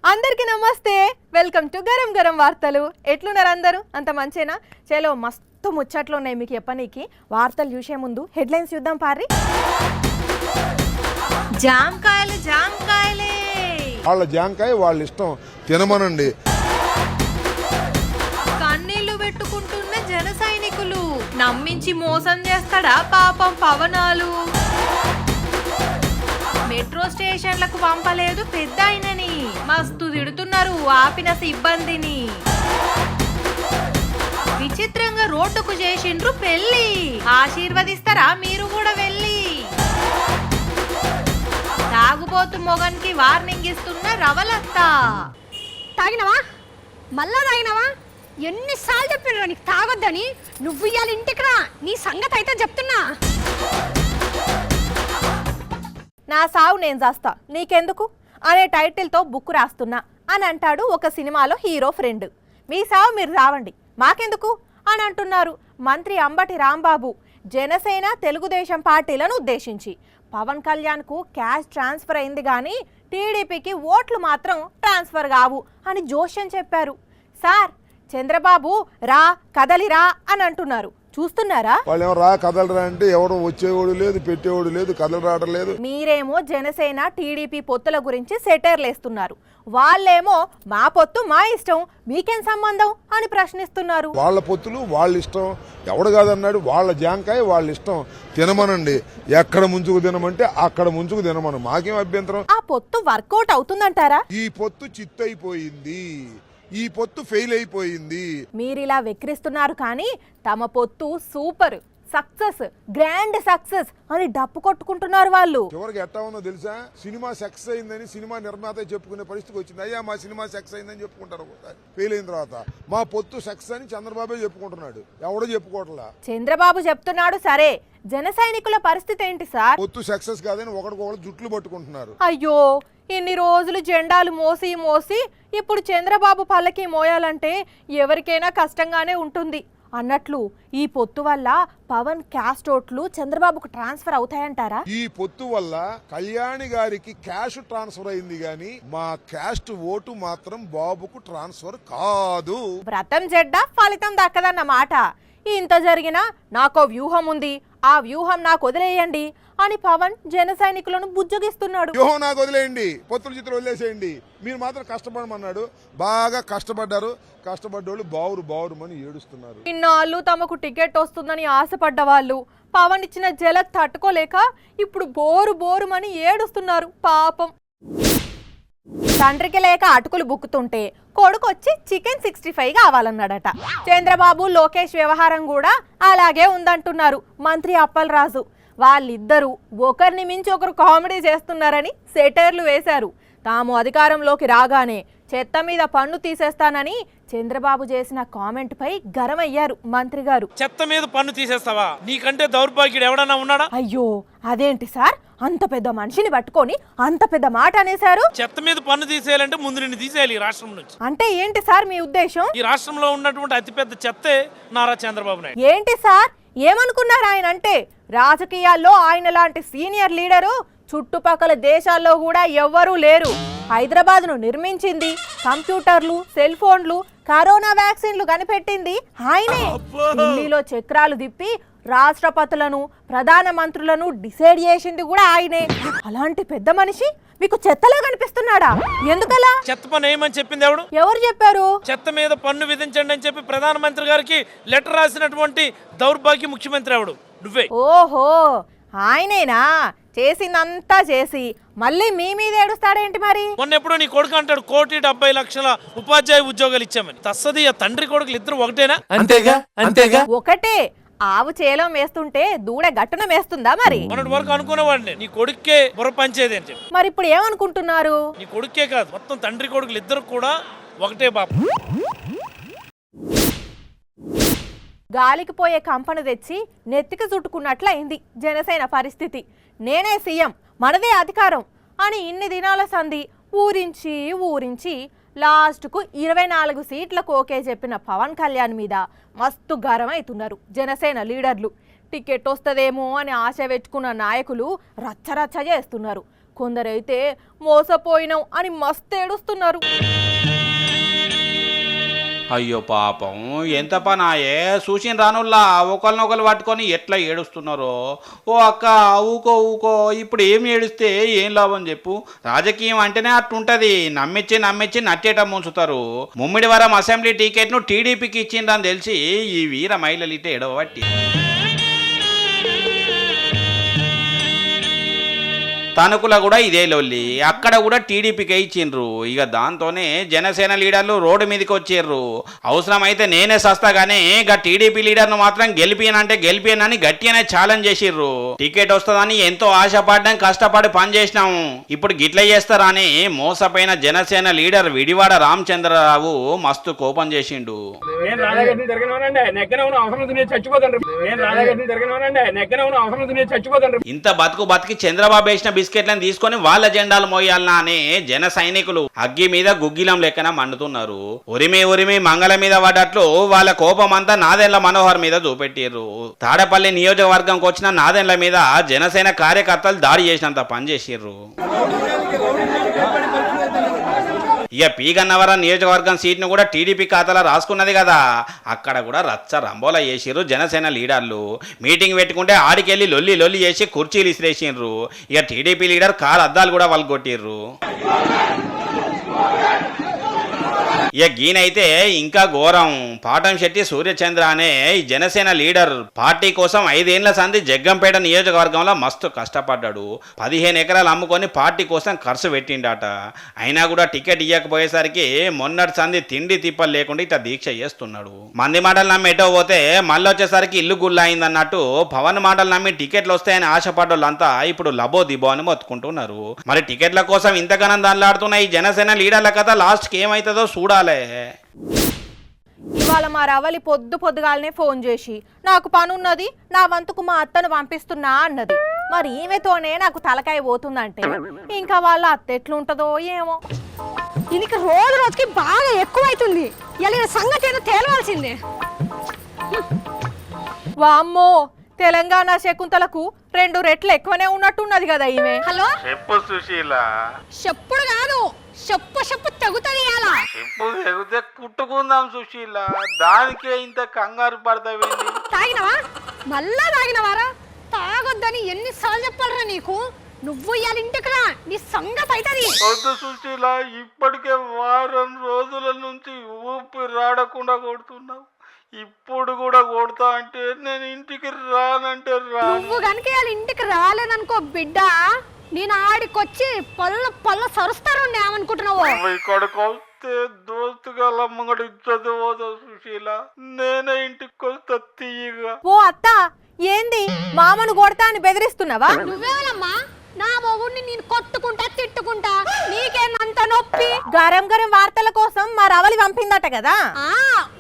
అందరికీ నమస్తే, welcome to garam garam వార్తలు. ఎట్లున్నారు అందరూ? అంత మంచేనా? చలో మస్తు ముచ్చట్లు ఉన్నాయి మీకు చెప్పనీకి. వార్తలు చూసే ముందు హెడ్లైన్స్ చూద్దాం పారి. జాంకాయలు జాంకాయలే, వాళ్ళ జాంకాయ వాళ్ళ ఇష్టం, తినమనండి. కన్నీళ్లు పెట్టుకుంటున్న జన సైనికులు, నమ్మించి మోసం చేస్తాడా పాపం పవనాలు. మెట్రో స్టేషన్లకు పంపలేదు పెద్ద ఆయనని, మస్తు తిడుతున్నారు ఆపిన సిబ్బందిని. విచిత్రంగా రోడ్డుకు చేసిండ్రు పెళ్లి, ఆశీర్వదిస్తారా మీరు కూడా వెళ్ళి. తాగుబోతు మొగన్కి వార్నింగ్ ఇస్తున్న రవలత్త. తాగినవా? మళ్ళా తాగినవా? ఎన్నిసార్లు చెప్పినా నీకు తాగొద్దని. నువ్వు ఇవాళ ఇంటికి రా, నీ సంగతి అయితే చెప్తున్నా. నా సావు నేను చేస్తా నీకెందుకు అనే టైటిల్తో బుక్ రాస్తున్నా అని అంటాడు ఒక సినిమాలో హీరో ఫ్రెండ్. మీ సావు మీరు రావండి, మాకెందుకు అని అంటున్నారు మంత్రి అంబటి రాంబాబు జనసేన తెలుగుదేశం పార్టీలను ఉద్దేశించి. పవన్ కళ్యాణ్కు క్యాష్ ట్రాన్స్ఫర్ అయింది కానీ టీడీపీకి ఓట్లు మాత్రం ట్రాన్స్ఫర్ కావు అని జోష్యం చెప్పారు. సార్ చంద్రబాబు రా కదలిరా అని అంటున్నారు, చూస్తున్నారా? వాళ్ళు ఏమో రా కదలరా అంటే ఎవరు వచ్చేవాడు లేదు, పెట్టేవాడు లేదు, కదలు రావడం లేదు. మీరేమో జనసేన టీడీపీ పొత్తుల గురించి సెటర్లేస్తున్నారు, వాళ్ళేమో మా పొత్తు మా ఇష్టం మీకేం సంబంధం అని ప్రశ్నిస్తున్నారు. వాళ్ళ పొత్తులు వాళ్ళ ఇష్టం, ఎవడు కాదన్నాడు. వాళ్ళ జాంకాయ వాళ్ళ ఇష్టం, తినమనండి. ఎక్కడ ముంచుకు తినమంటే అక్కడ ముంచుకు తినమను, మాకేం అభ్యంతరం. ఆ పొత్తు వర్కౌట్ అవుతుందంటారా? ఈ పొత్తు చిత్తైపోయింది, ఈ పొత్తు ఫెయిల్ అయిపోయింది. మీరిలా వెక్కిరిస్తున్నారు కానీ తమ పొత్తు సూపర్ సక్సెస్, గ్రాండ్ సక్సెస్ అని డప్పు కొట్టుకుంటున్నారు వాళ్ళు. చివరికి ఎట్టా ఉందో తెలుసా? సినిమా సక్సెస్ అయిందని సినిమా నిర్మాత చెప్పుకునే పరిస్థితికి వచ్చింది. అయ్యా మా సినిమా సక్సెస్ అయిందని చెప్పుకుంటారు ఒకసారి, ఫెయిల్ అయిన తర్వాత. మా పొత్తు సక్సెస్ అని చంద్రబాబే చెప్పుకుంటున్నాడు, ఎవడో చెప్పుకోవట్లా. చంద్రబాబు చెప్తున్నాడు సరే, జన సైనికుల పరిస్థితి ఏంటి సార్? పొత్తు సక్సెస్ కాదని ఒకడికొకడు జుట్లు పట్టుకుంటున్నారు. అయ్యో, ఇన్ని రోజులు జెండాలు మోసి మోసి ఇప్పుడు చంద్రబాబు పల్లకి మోయాలంటే ఎవరికైనా కష్టంగానే ఉంటుంది అన్నట్లు ఈ పొత్తు వల్ల పవన్ క్యాస్ట్ ఓట్లు చంద్రబాబుకు ట్రాన్స్ఫర్ అవుతాయంటారా? ఈ పొత్తు వల్ల కళ్యాణి గారికి క్యాష్ ట్రాన్స్ఫర్ అయింది గాని మా క్యాస్ట్ ఓటు మాత్రం బాబుకు ట్రాన్స్ఫర్ కాదు. వ్రతం జెడ్డ ఫలితం దక్కదన్నమాట. ఇంత జరిగినా నాకో వ్యూహం ఉంది, ఆ వ్యూహం నాకు వదిలేయండి అని పవన్ జన సైనికులను బుజ్జగిస్తున్నాడు. వ్యూహం నాకు వదిలేయండి, పొత్తుల చిత్రం వదిలేసేయండి, మీరు మాత్రం కష్టపడమన్నాడు. బాగా కష్టపడ్డారు, కష్టపడ్డోళ్ళు బావురుమని ఏడుస్తున్నారు. ఇన్నాళ్ళు తమకు టికెట్ వస్తుందని ఆశపడ్డ వాళ్ళు పవన్ ఇచ్చిన జలక్ తట్టుకోలేక ఇప్పుడు బోరుమని ఏడుస్తున్నారు పాపం. తండ్రికి లేక అటుకులు బుక్కుతుంటే కొడుకొచ్చి చికెన్ 65 కావాలన్నాడట. చంద్రబాబు లోకేష్ వ్యవహారం కూడా అలాగే ఉందంటున్నారు మంత్రి అప్పలరాజు. వాళ్ళిద్దరూ ఒకరిని మించి ఒకరు కామెడీ చేస్తున్నారని సెటర్లు వేశారు. తాము అధికారంలోకి రాగానే చెత్త మీద పన్ను తీసేస్తానని చంద్రబాబు చేసిన కామెంట్ పై గరమయ్యారు మంత్రి గారు. చెత్త మీద పన్ను తీసేస్తావా? నీకంటే దౌర్భాగ్యుడు ఎవడన్నా ఉన్నాడా? అయ్యో అదేంటి సార్, అంత పెద్ద మనిషిని పట్టుకొని అంత పెద్ద మాట అనేశారు? చెత్త మీద పన్ను తీసేయాలంటే ముందు నిన్ను తీసేయాలి ఈ రాష్ట్రం నుంచి. అంటే ఏంటి సార్ మీ ఉద్దేశం? ఈ రాష్ట్రంలో ఉన్నటువంటి అతిపెద్ద చెత్తే నారా చంద్రబాబు నాయుడు. ఏంటి సార్ ఏమనుకున్నారు ఆయన అంటే? రాజకీయాల్లో ఆయన లాంటి సీనియర్ లీడరు చుట్టుపక్కల దేశాల్లో కూడా ఎవ్వరూ లేరు. హైదరాబాద్ను నిర్మించింది, కంప్యూటర్లు, సెల్ ఫోన్లు, కరోనా వ్యాక్సిన్లు కనిపెట్టింది ఆయనే. ఢిల్లీలో చక్రాలు తిప్పి రాష్ట్రపతులను, ప్రధాన మంత్రులను డిసైడ్ చేసింది కూడా ఆయనే. అలాంటి పెద్ద మనిషి మీకు చెత్తలా కనిపిస్తున్నాడా? ఎందుకలా? చెత్త పన్ను ఏమని చెప్పింది ఎవడు? ఎవరు చెప్పారు? చెత్త మీద పన్ను విధించండి అని చెప్పి ప్రధానమంత్రి గారికి లెటర్ రాసినటువంటి దౌర్భాగ్య ముఖ్యమంత్రి ఎవడు? నువ్వే. ఓహో ఆయనేనా? చేసిందంతా చేసి మళ్ళీ మీ మీద ఏడుస్తాడేంటి మరి? మొన్న ఎప్పుడో నీ కొడుకు అంటాడు 1,70,00,000 ఉపాధ్యాయ ఉద్యోగాలు ఇచ్చామని. తస్సది ఆ తండ్రి కొడుకులు ఇద్దరు ఒకటేనా? అంతేగా ఒకటే. ఆవు చేలం వేస్తుంటే దూడ గట్టున వేస్తుందా మరి? మొన్నటి వరకు అనుకునేవాడిని నీ కొడుక్కే బుర్ర పంచేది అని చెప్పి. మరి ఇప్పుడు ఏమనుకుంటున్నారు? నీ కొడుకే కాదు, మొత్తం తండ్రి కొడుకులు ఇద్దరు కూడా ఒకటే బాబు. గాలికి పోయే కంపను తెచ్చి నెత్తికి చుట్టుకున్నట్లయింది జనసేన పరిస్థితి. నేనే సీఎం, మనదే అధికారం అని ఇన్ని దినాల సంధి ఊరించి లాస్ట్కు 24 సీట్లకు ఓకే చెప్పిన పవన్ కళ్యాణ్ మీద మస్తు గరం అవుతున్నారు జనసేన లీడర్లు. టికెట్ వస్తుందేమో అని ఆశ పెట్టుకున్న నాయకులు రచ్చరచ్చ చేస్తున్నారు. కొందరైతే మోసపోయినాం అని మస్తు ఏడుస్తున్నారు. అయ్యో పాపం ఎంత పనాయే చూసిన రానుల్లా ఒకరినొకరు పట్టుకొని ఎట్లా ఏడుస్తున్నారో. ఓ అక్క ఊకో ఊకో, ఇప్పుడు ఏం ఏడిస్తే ఏం లాభం చెప్పు. రాజకీయం అంటేనే అట్టుంటది, నమ్మించి నట్టేట ముంచుతారు. ముమ్మిడివరం అసెంబ్లీ టికెట్ను టీడీపీకి ఇచ్చిండ్రని తెలిసి ఈ వీర మహిళలు ఇటే ఎడవబట్టి తణుకుల కూడా ఇదే లొల్లి, అక్కడ కూడా టీడీపీకే ఇచ్చిండ్రు. ఇక దాంతోనే జనసేన లీడర్లు రోడ్డు మీదకి వచ్చిర్రు. అవసరమైతే నేనే సస్తా గానీ ఇక టీడీపీ లీడర్ను మాత్రం గెలిపియనని గట్టిగానే ఛాలెంజ్ చేసిర్రు. టికెట్ వస్తుందని ఎంతో ఆశపడ్డం, కష్టపడి పనిచేసినాము, ఇప్పుడు గిట్ల చేస్తారా అని మోసపోయిన జనసేన లీడర్ విడివాడ రామచంద్రరావు మస్తు కోపం చేసిండు. ఇంత బతికి చంద్రబాబు వేసిన బిస్కెట్లను తీసుకొని వాళ్ళ జెండాలు మోయాలనా అని జన సైనికులు అగ్గి మీద గుగ్గిలం లెక్కన మండుతున్నారు. ఉరిమి మంగళ మీద పడ్డట్లు వాళ్ళ కోపం అంతా నాదెండ్ల మనోహర్ మీద చూపెట్టిర్రు. తాడపల్లి నియోజకవర్గంకి వచ్చిన నాదెండ్ల మీద జనసేన కార్యకర్తలు దాడి చేసినంత పనిచేసిర్రు. ఇక పీగన్నవరం నియోజకవర్గం సీట్ను కూడా టీడీపీ ఖాతాలో రాసుకున్నది కదా, అక్కడ కూడా రచ్చ రంబోలా చేసిర్రు జనసేన లీడర్లు. మీటింగ్ పెట్టుకుంటే ఆడికెళ్ళి లొల్లి చేసి కుర్చీలు ఇసిరేసిండ్రు. ఇక టీడీపీ లీడర్ కారు అద్దాలు కూడా వాళ్ళు కొట్టిర్రు. ఇక గీనైతే ఇంకా ఘోరం. పాటంశెట్టి సూర్యచంద్ర అనే ఈ జనసేన లీడర్ పార్టీ కోసం 5 ఏళ్ల సంధి జగ్గంపేట నియోజకవర్గంలో మస్తు కష్టపడ్డాడు. 15 ఎకరాలు అమ్ముకొని పార్టీ కోసం ఖర్చు పెట్టిండట. అయినా కూడా టికెట్ ఇవ్వకపోయేసరికి మొన్నటి సంధి తిండి తిప్పలు లేకుండా ఇట్లా దీక్ష చేస్తున్నాడు. మంది మాటలు నమ్మి ఎటో పోతే మళ్ళీ వచ్చేసరికి ఇల్లు గుళ్ళు అయిందన్నట్టు పవన్ మాటలు నమ్మి టికెట్లు వస్తాయని ఆశపడ్డోళ్ళంతా ఇప్పుడు లబో దిబో అని మొత్తుకుంటున్నారు. మరి టికెట్ల కోసం ఇంతగానం దానిలాడుతున్న ఈ జనసేన లీడర్ల కథ లాస్ట్కి ఏమవుతుందో చూడాలి. ఇవాళ మా రవలి పొద్దుగాలనే ఫోన్ చేసి నాకు పనున్నది, నా వంతుకు మా అత్తను పంపిస్తున్నా అన్నది. మరి ఈమెతోనే నాకు తలకాయ పోతుందంటే ఇంకా వాళ్ళ అత్త ఎట్లుంటదో ఏమో. దీనికి రోజుకి బాగా ఎక్కువైతుంది. ఇలా సంగతి ఏదో తేలవాల్సిందే. వామ్మో, తెలంగాణ శకుంతలకు 2 రెట్లు ఎక్కువనే ఉన్నట్టున్నది కదా ఈమె. హలో చెప్పు సుశీల. చెప్పుడు కాదు, చెప్పు తెగుతుంది. అలా చెప్పు తెగితే కుట్టుకుందాం సుశీల, దానికే ఇంత కంగారు పడతావేంటి? తాగినవా? మళ్ళా తాగినవారా? తాగొద్దని ఎన్నిసార్లు చెప్పాలరా నీకు? నువ్వు ఇవాళ ఇంటికి రా, నీ సంగతి అవుతుంది. వద్దు సుశీల, ఇప్పటికే వారం రోజుల నుంచి ఊపిరాడకుండా కొడుతున్నావు. ఇప్పుడు కూడా కొడతా అంటే నేను ఇంటికి రానంటే నువ్వు కనుక ఇవాళ ఇంటికి రాలేదనుకో బిడ్డ, నేను ఆడికొచ్చి పళ్ళ సరుస్తారు ఏమనుకుంటున్నావు? ఇక్కడికి వస్తే దోస్తుగా అమ్మగడు ఇచ్చదు సుశీల, నేనే ఇంటికి వస్తా తీయగా. ఓ అత్త, ఏంది మామను కొడతా అని బెదిరిస్తున్నావా? నువ్వేనమ్మా నా మొగుడిని నేను కొట్టుకుంటా తిట్టుకుంటా, నీకేనంత నొప్పి? గరం వార్తల కోసం మా రవలి పంపిందట కదా.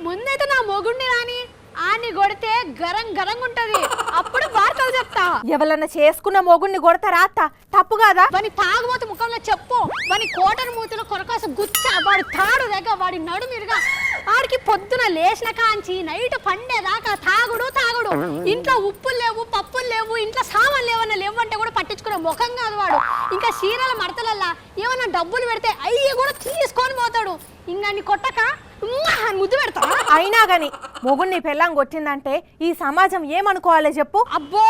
ముందైతే నా మొగుడిని రాని ఆని కొడితే గరం ఉంటది, అప్పుడు వార్తలు చెప్తా. ఎవరన్నా చేసుకున్న మొగుడిని కొడతారా అత్త? తప్పు కాదా? వాని తాగుబోతు ముఖంలో చెప్పు, వాని కోటను మూతిలో కొరకాస గుచ్చ, వాడి తాడు దగ్గర వాడి నడుమిరుగా ఆడికి పొద్దున లేచిన కాంచి నైట్ పండేదాకా తాగుడు. ఇంట్లో ఉప్పులు లేవు, పప్పులు లేవు, ఇంట్లో సామాన్లు ఏమన్నా లేవంటే కూడా పట్టించుకునే ముఖం కాదు వాడు. ఇంకా చీరల మడతలల్లా ఏమన్నా డబ్బులు పెడితే అయ్యి కూడా తీసుకొని పోతాడు. ఇంకా నీ కొట్టక ముద్దు పెడతా. అయినా గాని మొగుడిని పెళ్ళాం కొట్టిందంటే ఈ సమాజం ఏమనుకోవాలి చెప్పు? అబ్బో,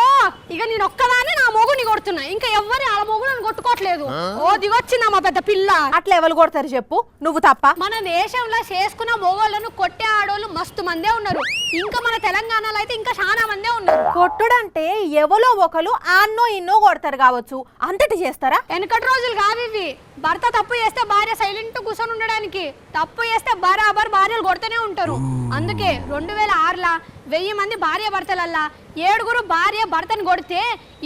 ఇక నేను ఒక్కదానే నా మొగుడిని కొడుతున్నా, ఇంకా ఎవ్వరి ఆ మొగుడిని కొట్టుకోవట్లేదు. ఓ దిగొచ్చిందా మా పెద్ద పిల్ల. అట్లా ఎవరు కొడతారు చెప్పు? నువ్వు తప్ప. మన దేశంలో చేసుకున్న మొగోళ్ళను కొట్టే ఆడోళ్ళు మస్తు మందే ఉన్నారు. ఇంకా మన తెలంగాణలో అయితే ఇంకా చాలా మందే ఉన్నారు. కొట్టుడంటే ఎవలో ఒకరు ఆన్నో ఇన్నో కొడతారు కావచ్చు, అంతటి చేస్తారా? వెనకటి రోజులు కాదు ఇవి. భర్త తప్పు చేస్తే భార్య సైలెంట్ కూర్చొని ఉండడానికి, తప్పు చేస్తే బరాబర్ భార్యలు కొడుతూనే ఉంటారు. అందుకే 2006లా 1000 మంది భార్య భర్తలల్లా 7 భార్య భర్తను కొడితే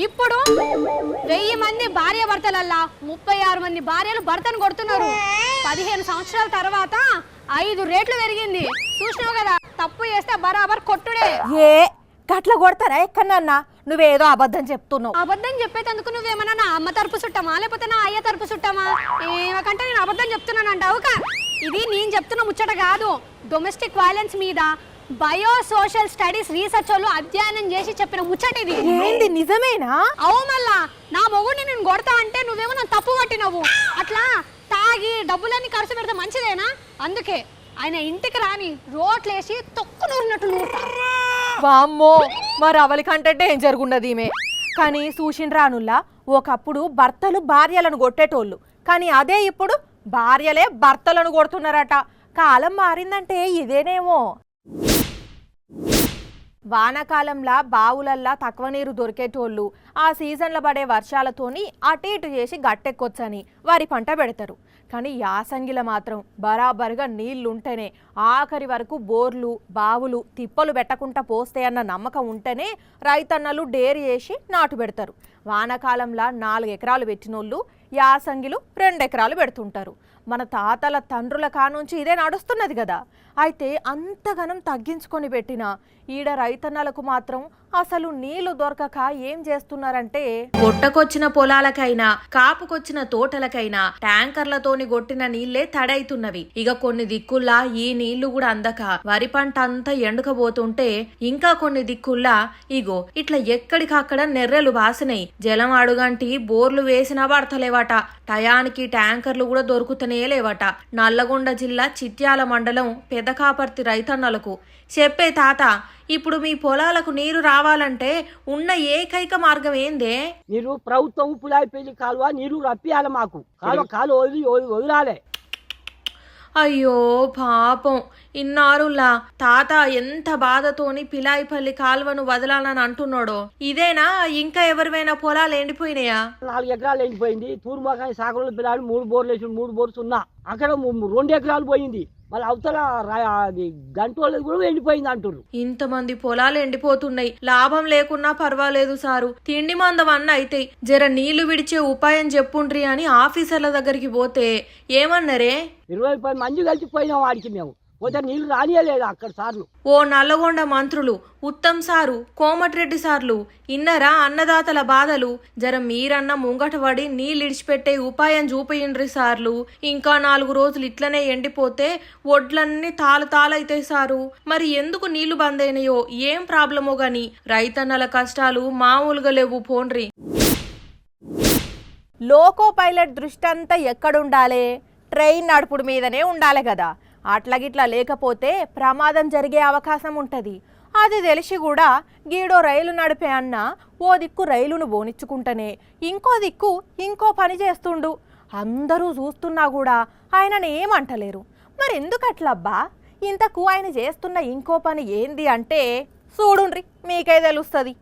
ఇప్పుడు 1000 మంది భార్య భర్తలల్లా 36 మంది భార్యలు భర్తను కొడుతున్నారు. 15 సంవత్సరాల తర్వాత 5 రెట్లు పెరిగింది. చూసినావు కదా, తప్పు చేస్తే బరాబర్ కొట్టుడే. ఏ గట్ల కొడతారా ఎక్కడన్నా? నువ్వేదో అబద్ధం చెప్తున్నావు. అబద్ధం చెప్పేటందుకు నువ్వేమన్నా నా అమ్మ తరపు చుట్టమా లేకపోతే నా అయ్య తరపు చుట్టమా? ఏమకంటే నేను అబద్ధం చెప్తున్నాను అంటావు. ఇది నేను చెప్తున్న ముచ్చట కాదు. డొమెస్టిక్ వైలెన్స్ మీద బయో సోషల్ స్టడీస్ రీసెర్చ్ వాళ్ళు అధ్యయనం చేసి చెప్పిన ముచ్చటిది. ఏంది నిజమేనా? అవు మళ్ళా నా మొగుడిని నేను కొడతా అంటే నువ్వేమో నన్ను తప్పు పట్టినవు. అట్లా తాగి డబ్బులన్నీ ఖర్చు పెడితే మంచిదేనా? అందుకే ఆయన ఇంటికి రాని రోట్లేసి తొక్కు నూరినట్టు నూరుతారు. వామ్మో, మరి అవలి కంటే డేంజర్ ఉన్నది ఈమె. కానీ సూషిండ్రానుల్లా ఒకప్పుడు భర్తలు భార్యలను కొట్టేటోళ్ళు, కానీ అదే ఇప్పుడు భార్యలే భర్తలను కొడుతున్నారట. కాలం మారిందంటే ఇదేనేమో. వానాకాలంలో బావులల్లా తక్కువ నీరు దొరికేటోళ్ళు ఆ సీజన్లో పడే వర్షాలతోని అటు ఇటు చేసి గట్టెక్కొచ్చని వారి పంట పెడతారు. కానీ యాసంగిలో మాత్రం బరాబరుగా నీళ్లుంటేనే, ఆఖరి వరకు బోర్లు బావులు తిప్పలు పెట్టకుండా పోస్తాయన్న నమ్మకం ఉంటేనే రైతన్నలు డేరీ చేసి నాటు పెడతారు. వానాకాలంలో 4 ఎకరాలు పెట్టినోళ్ళు యాసంగిలు 2 ఎకరాలు పెడుతుంటారు. మన తాతల తండ్రుల కానుంచి ఇదే నడుస్తున్నది కదా. అయితే అంతగనం తగ్గించుకొని పెట్టిన ఈడ రైతన్నలకు మాత్రం అసలు నీళ్లు దొరకక ఏం చేస్తున్నారంటే, గొట్టకొచ్చిన పొలాలకైనా కాపుకొచ్చిన తోటలకైనా ట్యాంకర్లతోని కొట్టిన నీళ్లే తడైతున్నవి. ఇక కొన్ని దిక్కుల్లా ఈ నీళ్లు కూడా అందక వరి పంట అంతా ఎండుకబోతుంటే, ఇంకా కొన్ని దిక్కుల్లా ఇగో ఇట్లా ఎక్కడికక్కడ నెర్రెలు బాసినాయి. జలం అడుగంటి బోర్లు వేసినా పడతలేవట. టయానికి ట్యాంకర్లు కూడా దొరుకుతనే లేవట. నల్లగొండ జిల్లా చిట్యాల మండలం పెదకాపర్తి రైతన్నలకు చెప్పే తాత, ఇప్పుడు మీ పొలాలకు నీరు రావాలంటే ఉన్న ఏకైక మార్గం ఏందే? మీరు ప్రభుత్వం పులాయిపల్లి కాలువ నీరు రప్పియాలి, మాకు కాలు వదిలాలి. అయ్యో పాపం, ఇన్నారులా తాత ఎంత బాధతోని పిలాయిపల్లి కాలువను వదలాలని అంటున్నాడో. ఇదేనా ఇంకా ఎవరివైనా పొలాలు ఎండిపోయినాయా? 4 ఎకరాలు ఎండిపోయింది. తూర్మాకాయ సాగరంలో పిల్లాడు 3 బోర్లు వేసి 3 బోర్స్ ఉన్నా అక్కడ 2 ఎకరాలు పోయింది. మళ్ళీ అవతల గంటోళ్ళది కూడా ఎండిపోయింది అంటున్నారు. ఇంతమంది పొలాలు ఎండిపోతున్నాయి, లాభం లేకున్నా పర్వాలేదు సారు, తిండి మందవన్న అయితే జర నీళ్లు విడిచే ఉపాయం చెప్పుండ్రి అని ఆఫీసర్ల దగ్గరికి పోతే ఏమన్నారే? 20 మంది కలిసిపోయినాం వాడికి. మేము పోతే నీళ్లు రానియలేదు అక్కడ సార్లు. ఓ నల్లగొండ మంత్రులు ఉత్తమ్ సారు, కోమటిరెడ్డి సార్లు ఇన్నరా అన్నదాతల బాధలు? జర మీరన్న ముంగటపడి నీళ్ళు ఇడిచిపెట్టే ఉపాయం చూపియండ్రి సార్లు. ఇంకా 4 రోజులు ఇట్లనే ఎండిపోతే ఒడ్లన్నీ తాళైతాయి సారు. మరి ఎందుకు నీళ్లు బంద్ అయినాయో ఏం ప్రాబ్లమో గాని రైతన్నల కష్టాలు మామూలుగా లేవు పోండ్రి. లోకో పైలట్ దృష్టి అంతా ఎక్కడుండాలి? ట్రైన్ నడుపుడు మీదనే ఉండాలి కదా. అట్లాగిట్లా లేకపోతే ప్రమాదం జరిగే అవకాశం ఉంటుంది. అది తెలిసి కూడా గీడో రైలు నడిపే అన్న ఓ దిక్కు రైలును బోనిచ్చుకుంటేనే ఇంకో దిక్కు ఇంకో పని చేస్తుండు. అందరూ చూస్తున్నా కూడా ఆయనను ఏమంటలేరు. మరి ఎందుకట్లబ్బా? ఇంతకు ఆయన చేస్తున్న ఇంకో పని ఏంది అంటే చూడుండ్రి, మీకే తెలుస్తుంది.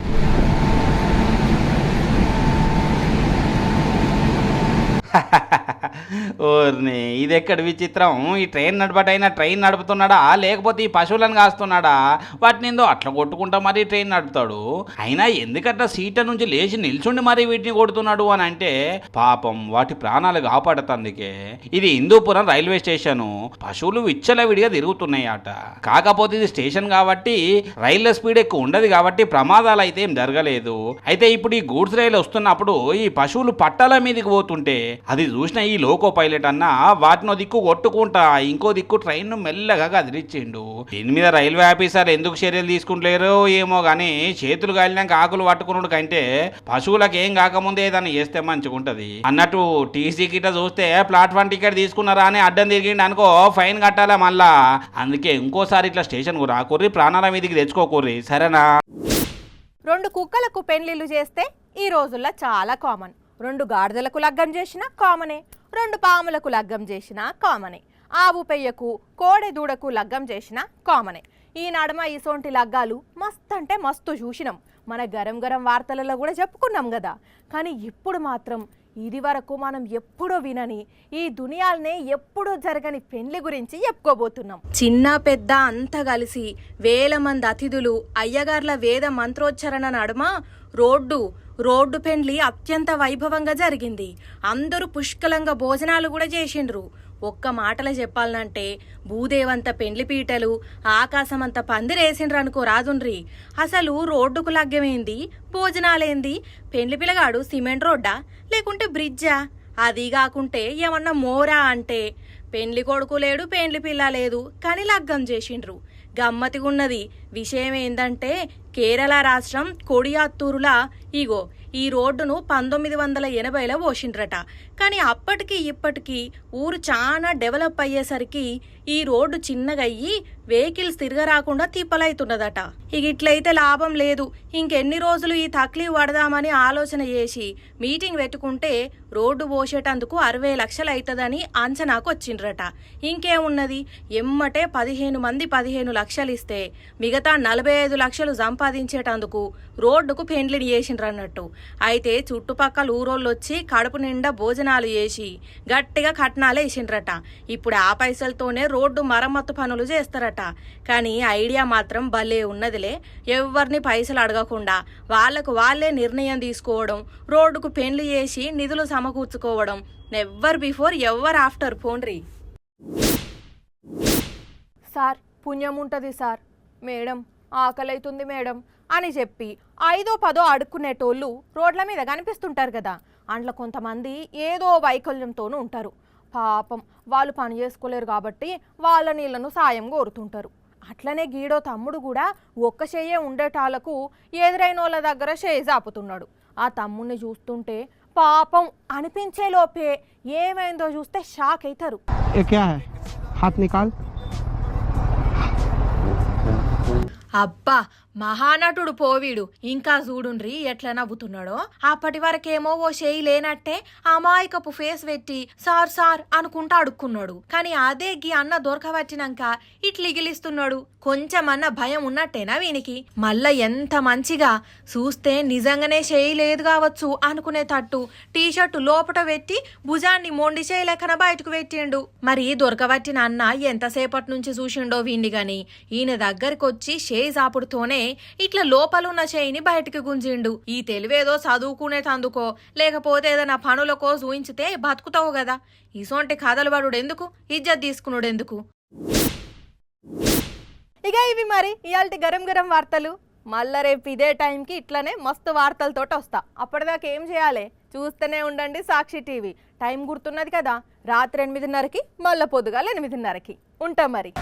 ఓర్ని, ఇది ఎక్కడ విచిత్రం. ఈ ట్రైన్ నడపటైనా ట్రైన్ నడుపుతున్నాడా లేకపోతే ఈ పశువులను కాస్తున్నాడా? వాటినిందో అట్లా కొట్టుకుంటా మరి ట్రైన్ నడుపుతాడు. అయినా ఎందుకట్లా సీట నుంచి లేచి నిల్చుండి మరి వీటిని కొడుతున్నాడు అని అంటే పాపం వాటి ప్రాణాలు కాపాడుతందుకే. ఇది హిందూపురం రైల్వే స్టేషను. పశువులు విచ్చలవిడిగా తిరుగుతున్నాయి అట. కాకపోతే ఇది స్టేషన్ కాబట్టి రైళ్ల స్పీడ్ ఎక్కువ ఉండదు కాబట్టి ప్రమాదాలు అయితే ఏం జరగలేదు. అయితే ఇప్పుడు ఈ గూడ్స్ రైలు వస్తున్నప్పుడు ఈ పశువులు పట్టాల మీదకి పోతుంటే అది చూసిన ఈ లోకో పైలట్ అన్న వాటినో దిక్కు కొట్టుకుంటా ఇంకో దిక్కు ట్రైన్ మెల్లగా కదిలిచ్చిండు. దీని మీద రైల్వే ఆఫీసర్ ఎందుకు చర్యలు తీసుకుంటలేరో ఏమో గానీ చేతులు కాలినాక ఆకులు పట్టుకున్నాడు కంటే పశువులకు ఏం కాకముందే ఏదైనా చేస్తే మంచిగుంటది అన్నట్టు. టీసీ గిట్ట చూస్తే ప్లాట్ఫామ్ టికెట్ తీసుకున్నారా అని అడ్డం తిరిగిండు అనుకో ఫైన్ కట్టాలా మళ్ళా. అందుకే ఇంకోసారి ఇట్లా స్టేషన్ కు రాకూర్రి, ప్రాణాల మీదకి తెచ్చుకోకూర్రి, సరేనా? 2 కుక్కలకు పెళ్లిళ్ళు చేస్తే ఈ రోజుల్లో చాలా కామన్. 2 గాడిదలకు లగ్గం చేసినా కామనే, 2 పాములకు లగ్గం చేసినా కామనే, ఆవు పెయ్యకు కోడె దూడకు లగ్గం చేసినా కామనే. ఈ నడమ ఇసోంటి లగ్గాలు మస్తు అంటే మస్తు చూసినాం. మన గరం వార్తలలో కూడా చెప్పుకున్నాం కదా. కానీ ఇప్పుడు మాత్రం ఇది వరకు మనం ఎప్పుడో వినని, ఈ దునియాల్నే ఎప్పుడో జరగని పెళ్లి గురించి చెప్పుకోబోతున్నాం. చిన్న పెద్ద అంతా కలిసి వేల మంది అతిథులు అయ్యగార్ల వేద మంత్రోచ్చరణ నడుమ రోడ్డు పెండ్లి అత్యంత వైభవంగా జరిగింది. అందరూ పుష్కలంగా భోజనాలు కూడా చేసిండ్రు. ఒక్క మాటలో చెప్పాలంటే భూదేవంత పెండ్లి పీటలు ఆకాశమంత పందిరేసిండ్రు అనుకో రాదుండ్రి. అసలు రోడ్డుకు లగ్గమేంది, భోజనాలేంది, పెండ్లి పిల్లగాడు సిమెంట్ రోడ్డా లేకుంటే బ్రిడ్జా? అది కాకుంటే ఏమన్నా మోరా అంటే పెండ్లి కొడుకు లేడు, పెండ్లి పిల్ల లేదు, కానీ లగ్గం చేసిండ్రు. గమ్మతిగా ఉన్నది. విషయం ఏందంటే కేరళ రాష్ట్రం కొడియాత్తూరులా ఇగో ఈ రోడ్డును 1980లో పోసిండ్రట. కానీ అప్పటికి ఇప్పటికీ ఊరు చాలా డెవలప్ అయ్యేసరికి ఈ రోడ్డు చిన్నగా అయ్యి వెహికల్స్ తిరగరాకుండా తిప్పలైతున్నదట. ఇక ఇట్లయితే లాభం లేదు, ఇంకెన్ని రోజులు ఈ తక్లీఫ్ పడదామని ఆలోచన చేసి మీటింగ్ పెట్టుకుంటే రోడ్డు పోసేటందుకు 60 లక్షలు అవుతుందని అంచనాకు వచ్చిండ్రట. ఇంకేమున్నది, ఎమ్మటే 15 మంది 15 లక్షలు ఇస్తే మిగతా 45 లక్షలు సంపాదించేటందుకు రోడ్డుకు పెండ్లిని చేసిండ్రన్నట్టు. అయితే చుట్టుపక్కల ఊరోళ్ళు వచ్చి కడుపు నిండా భోజనాలు చేసి గట్టిగా కట్నాలే వేసిండ్రట. ఇప్పుడు ఆ పైసలతోనే రోడ్డు మరమ్మత్తు పనులు చేస్తారట. కానీ ఐడియా మాత్రం భలే ఉన్నదిలే. ఎవరిని పైసలు అడగకుండా వాళ్లకు వాళ్లే నిర్ణయం తీసుకోవడం, రోడ్డుకు పెండ్లి చేసి నిధులు సమకూర్చుకోవడం. నెవర్ బిఫోర్ ఎవర్ ఆఫ్టర్ పోండ్రి. సార్ పుణ్యం ఉంటుంది సార్, మేడం ఆకలైతుంది మేడం అని చెప్పి 5దో 10దో అడుక్కునేటోళ్ళు రోడ్ల మీద కనిపిస్తుంటారు కదా. అందులో కొంతమంది ఏదో వైకల్యంతోనూ ఉంటారు. పాపం వాళ్ళు పని చేసుకోలేరు కాబట్టి వాళ్ళ నీళ్లను సాయం కోరుతుంటారు. అట్లనే గీడో తమ్ముడు కూడా ఒక్క చెయ్యే ఉండేటాలకు ఎదురైన వాళ్ళ దగ్గర చేయి జాపుతున్నాడు. ఆ తమ్ముడిని చూస్తుంటే పాపం అనిపించే లోపే ఏమైందో చూస్తే షాక్ అవుతారు. అబ్బా మహానటుడు పోవీడు. ఇంకా చూడుండ్రి ఎట్లా నవ్వుతున్నాడో. అప్పటి వరకేమో ఓ చేయి లేనట్టే అమాయకపు ఫేస్ పెట్టి సార్ సార్ అనుకుంటా అడుక్కున్నాడు. కానీ అదే గీ అన్న దొరకవచ్చినాక ఇట్లిగిలిస్తున్నాడు. కొంచెమన్న భయం ఉన్నట్టేనా వీనికి? మళ్ళా ఎంత మంచిగా చూస్తే నిజంగానే చేయి లేదు కావచ్చు అనుకునేటట్టు టీషర్టు లోపట పెట్టి భుజాన్ని మొండి చేయి లెక్కన బయటకు పెట్టిండు. మరి దొరకవచ్చిన అన్న ఎంతసేపటి నుంచి చూసిండో వీణ్ణి గాని ఈయన దగ్గరికి వచ్చి చేయి సాపుడుతోనే ఇట్లా లోపలున్న చేయిని బయటికి గుంజిండు. ఈ తెలివేదో చదువుకునేటందుకో లేకపోతే ఏదైనా పనులకో చూయించితే బతుకుతావు కదా. ఇసోంటి కథలు పడుడు ఎందుకు, ఇజ్జత్ తీసుకున్నాడు ఎందుకు? ఇక ఇవి మరి ఇయాల్టి గరం గరం వార్తలు. మళ్ళా రేపు ఇదే టైంకి ఇట్లనే మస్తు వార్తలతోటి వస్తా. అప్పటిదాకా ఏం చేయాలి, చూస్తూనే ఉండండి సాక్షి టీవీ. టైం గుర్తున్నది కదా, రాత్రి 8:30కి మళ్ళీ పొద్దుగాల 8:30కి ఉంటాం మరి.